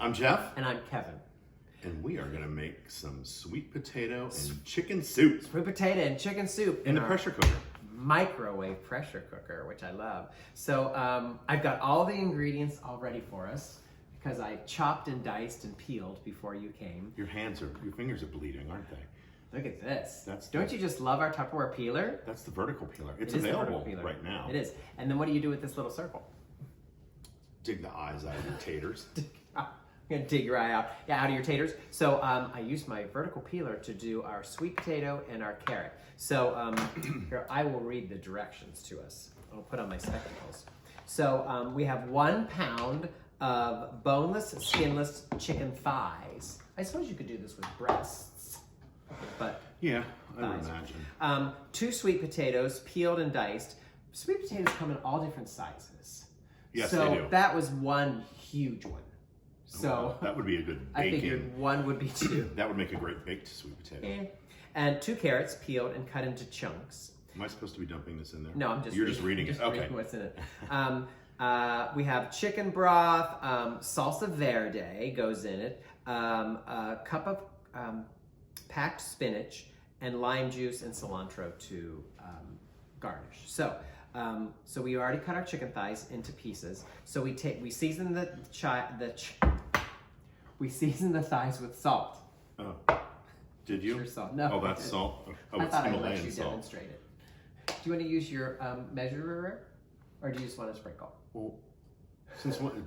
I'm Jeff. And I'm Kevin. And we are going to make some sweet potato and chicken soup. Sweet potato and chicken soup. In the pressure cooker. Microwave pressure cooker, which I love. So I've got all the ingredients all ready for us because I chopped and diced and peeled before you came. Your fingers are bleeding, aren't they? Look at this. Don't you just love our Tupperware peeler? That's the vertical peeler. It's available right now. It is. And then what do you do with this little circle? Dig the eyes out of your taters. I'm gonna dig your eye out. Yeah, out of your taters. So I used my vertical peeler to do our sweet potato and our carrot. So here, I will read the directions to us. I'll put on my spectacles. So we have 1 pound of boneless, skinless chicken thighs. I suppose you could do this with breasts, but yeah, I would imagine. 2 sweet potatoes, peeled and diced. Sweet potatoes come in all different sizes. Yes, so they do. That was one huge one. So that would be a good I baking. figured 1 would be 2. That would make a great baked sweet potato. Yeah. And 2 carrots peeled and cut into chunks. Am I supposed to be dumping this in there? No, I'm just You're just reading it. Okay. Reading what's in it. We have chicken broth, salsa verde goes in it, a cup of packed spinach, and lime juice and cilantro to garnish. So we already cut our chicken thighs into pieces. So we season we season the thighs with salt. Oh, did you? Sure, salt. No, oh, that's salt. Oh, I it's thought I'd Himalayan let you salt. demonstrate it. Do you want to use your measurer, or do you just want to sprinkle? Well,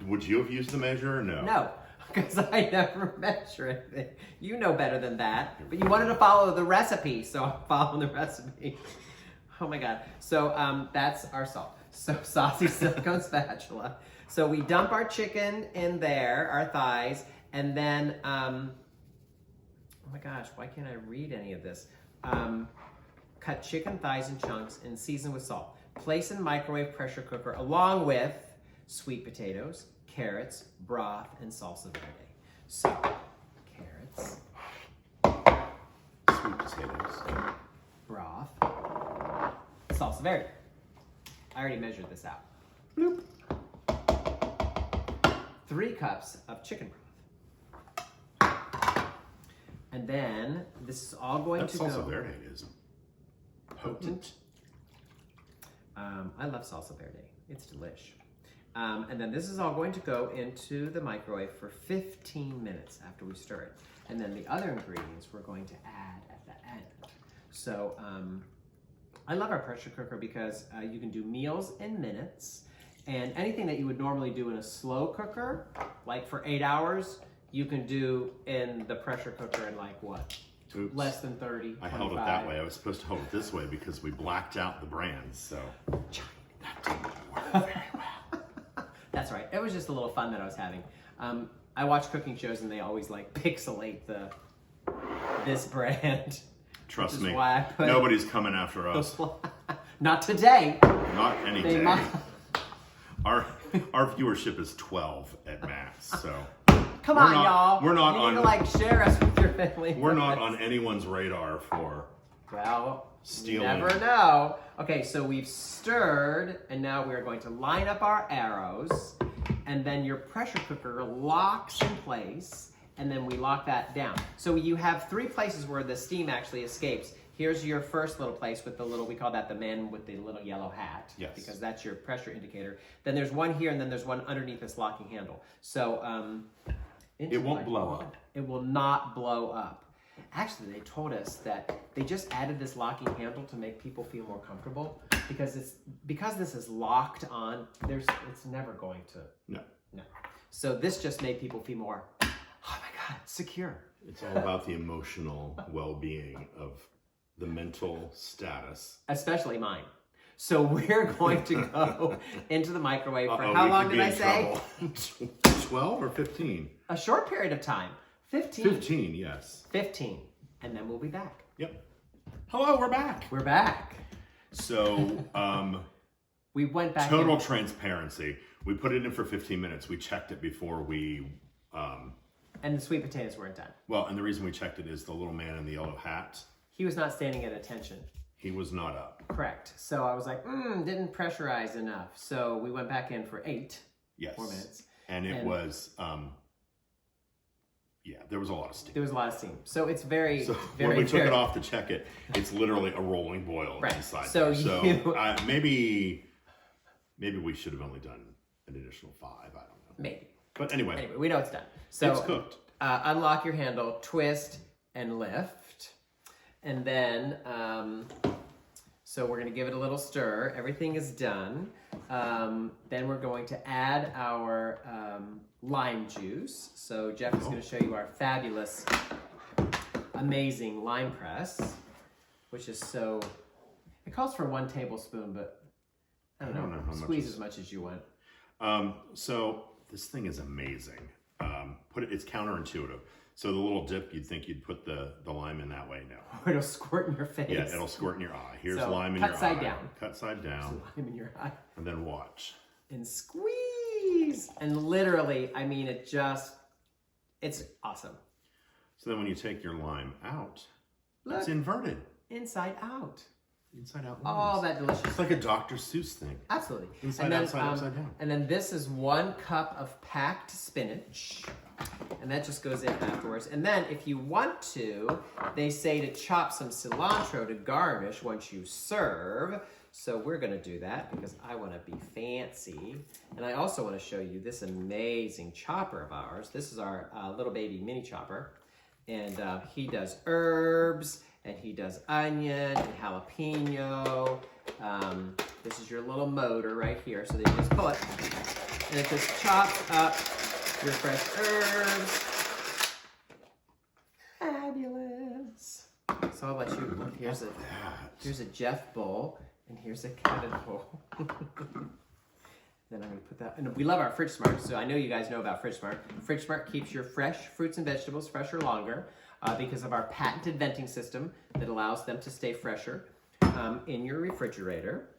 would you have used the measure or no? No, because I never measure anything. You know better than that. But you wanted to follow the recipe, so I'm following the recipe. Oh my God. So that's our salt. So saucy silicone spatula. So we dump our chicken in there, our thighs, and then, oh my gosh, why can't I read any of this? Cut chicken thighs in chunks and season with salt. Place in microwave pressure cooker along with sweet potatoes, carrots, broth, and salsa verde. So, carrots, sweet potatoes, broth, salsa verde. I already measured this out. Bloop. 3 cups of chicken broth. And then this is all going to go. Salsa verde is potent. I love salsa verde. It's delish. And then this is all going to go into the microwave for 15 minutes after we stir it. And then the other ingredients we're going to add at the end. So I love our pressure cooker because you can do meals in minutes, and anything that you would normally do in a slow cooker, like for 8 hours, you can do in the pressure cooker in like what? Oops. Less than 30, I held it that way. I was supposed to hold it this way because we blacked out the brands, so that didn't work very well. That's right. It was just a little fun that I was having. I watch cooking shows and they always like pixelate this brand. Trust me, why I put nobody's coming after us. Not today. Not any They day. might. Our viewership is 12 at max, so Come on, y'all. We're not you on. need to like share us with your family. We're not on anyone's radar for Well, stealing. you never know. Okay, so we've stirred, and now we're going to line up our arrows, and then your pressure cooker locks in place, and then we lock that down. So you have 3 places where the steam actually escapes. Here's your first little place with the little, we call that the man with the little yellow hat. Yes. Because that's your pressure indicator. Then there's one here, and then there's one underneath this locking handle. So It won't blow up. It will not blow up. Actually, they told us that they just added this locking handle to make people feel more comfortable because this is locked on. It's never going to. No. So this just made people feel more. Oh my God, secure. It's all about the emotional well-being of the mental status. Especially mine. So we're going to go into the microwave for how we long could did be I in say? trouble. 12 or 15? A short period of time. 15. 15, yes. 15. And then we'll be back. Yep. Hello, we're back. We're back. So, We went back total in. transparency. We put it in for 15 minutes. We checked it before we, And the sweet potatoes weren't done. well, and the reason we checked it is the little man in the yellow hat, He was not standing at attention. he was not up. Correct. So I was like, didn't pressurize enough. So we went back in for 8 Yes. 4 minutes. And it was Yeah, there was a lot of steam. There was a lot of steam. So it's very, So very, when we took very, it off to check it, it's literally a rolling boil Right. inside. So there. you- maybe we should have only done an additional 5. I don't know. maybe. But anyway, We know it's done. So it's cooked. Unlock your handle, twist, and lift. And then, so we're going to give it a little stir. Everything is done. Then we're going to add our lime juice. So Jeff is going to show you our fabulous, amazing lime press, which is so, it calls for 1 tablespoon, but I don't know how much squeeze as much as you want. So this thing is amazing. It's counterintuitive. So the little dip, you'd think you'd put the lime in that way. No. It'll squirt in your face. Yeah, it'll squirt in your eye. Here's So, lime in cut your side eye. down. Cut side down. Lime in your eye. And then watch. And squeeze. And literally, I mean, it's awesome. So then when you take your lime out, Look, it's inverted. inside out. Inside out. All limes. that delicious. It's like a Dr. Seuss thing. Absolutely. Inside, and then, outside, upside down. And then this is 1 cup of packed spinach. And that just goes in afterwards. And then if you want to, they say to chop some cilantro to garnish once you serve. So we're gonna do that because I wanna be fancy. And I also wanna show you this amazing chopper of ours. This is our little baby mini chopper. And he does herbs, and he does onion and jalapeno. This is your little motor right here. So then you just pull it, and it just chops up your fresh herbs. Fabulous. So I'll let you look. Here's a Jeff bowl, and here's a Kevin bowl. Then I'm gonna put that, and we love our Fridge Smart, so I know you guys know about Fridge Smart. Fridge Smart keeps your fresh fruits and vegetables fresher longer because of our patented venting system that allows them to stay fresher in your refrigerator.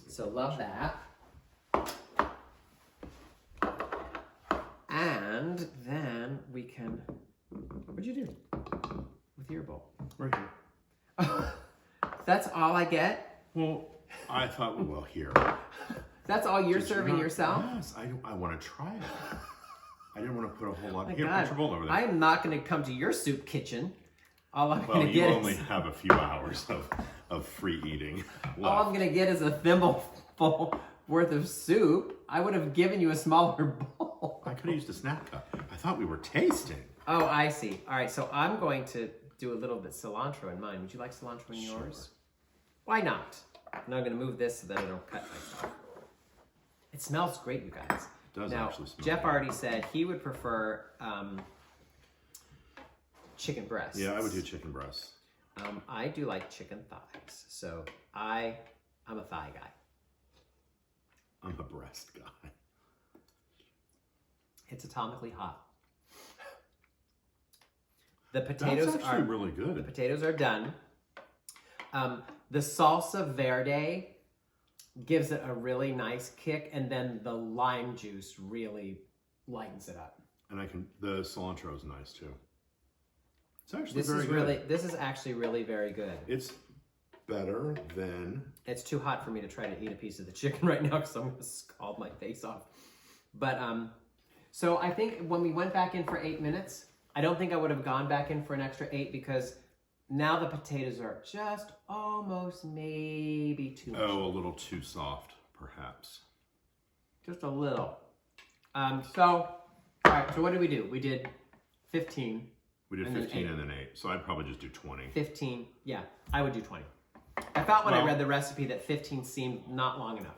So love that. And then we can, what'd you do with your bowl? Right here. That's all I get? Well, I thought, well, here. That's all you're Did you serving not- yourself? Yes, I want to try it. I didn't want to put a whole lot. My Here, God, put your bowl over there. I'm not going to come to your soup kitchen. All I'm Well, going to you get only is have a few hours of free eating left. all I'm going to get is a thimbleful worth of soup. I would have given you a smaller bowl. I could have used a snack cup. I thought we were tasting. Oh, I see. All right, so I'm going to do a little bit cilantro in mine. Would you like cilantro in yours? Why not? And I'm going to move this so that I don't cut myself. It smells great, you guys. It does now, actually smell Jeff good. already said he would prefer chicken breasts. Yeah, I would do chicken breasts. I do like chicken thighs, so I'm a thigh guy. I'm a breast guy. It's atomically hot. The potatoes That's actually are really good. The potatoes are done. The salsa verde gives it a really nice kick, and then the lime juice really lightens it up. And the cilantro is nice too. It's actually very good. This is actually really very good. It's better than. It's too hot for me to try to eat a piece of the chicken right now because I'm going to scald my face off. But so I think when we went back in for 8 minutes, I don't think I would have gone back in for an extra 8 because now the potatoes are just almost maybe too much. Oh, a little too soft, perhaps. Just a little. All right, so what did we do? We did 15. We did And then 15 8. and then 8, so I'd probably just do 20. 15, yeah, I would do 20. I thought when I read the recipe that 15 seemed not long enough.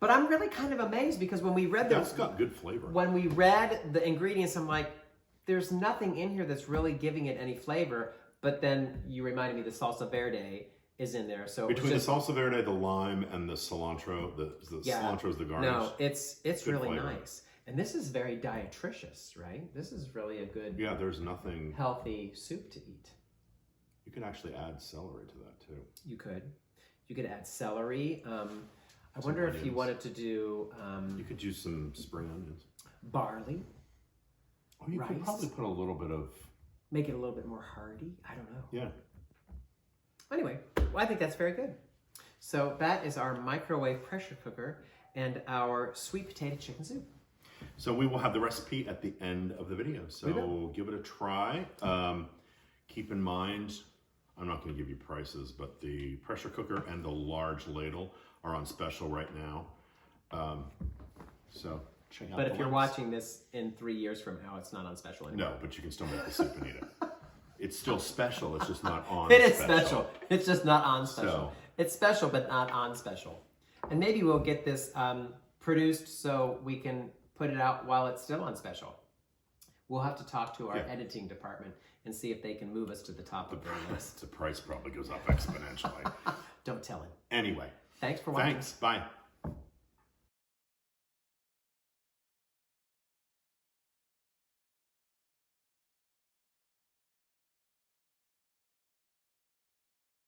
But I'm really kind of amazed because when we read That's got good flavor. when we read the ingredients, I'm like, there's nothing in here that's really giving it any flavor. But then you reminded me the salsa verde is in there. So Between the salsa verde, the lime, and the cilantro, the cilantro is the garnish. No, it's Good really flavor. nice. And this is very diatricious, right? This is really a good, Yeah, there's nothing. healthy soup to eat. You could actually add celery to that too. You could add celery. I wonder if you onions. wanted to do You could use some spring onions. barley, Oh, you rice. could probably put a little bit of. make it a little bit more hearty. I don't know. Yeah. Anyway, well, I think that's very good. So that is our microwave pressure cooker and our sweet potato chicken soup. So we will have the recipe at the end of the video. So give it a try. Keep in mind, I'm not going to give you prices, but the pressure cooker and the large ladle are on special right now. So check out. But the if you're links. watching this in 3 years from now, it's not on special anymore. No, but you can still make the soup and eat it. It's still special. It's just not on. It is special. It's just not on special. So, it's special, but not on special. And maybe we'll get this produced so we can put it out while it's still on special. We'll have to talk to our editing department and see if they can move us to the top of their list. the price probably goes up exponentially. Don't tell him. Anyway. Thanks for watching. Thanks. Bye.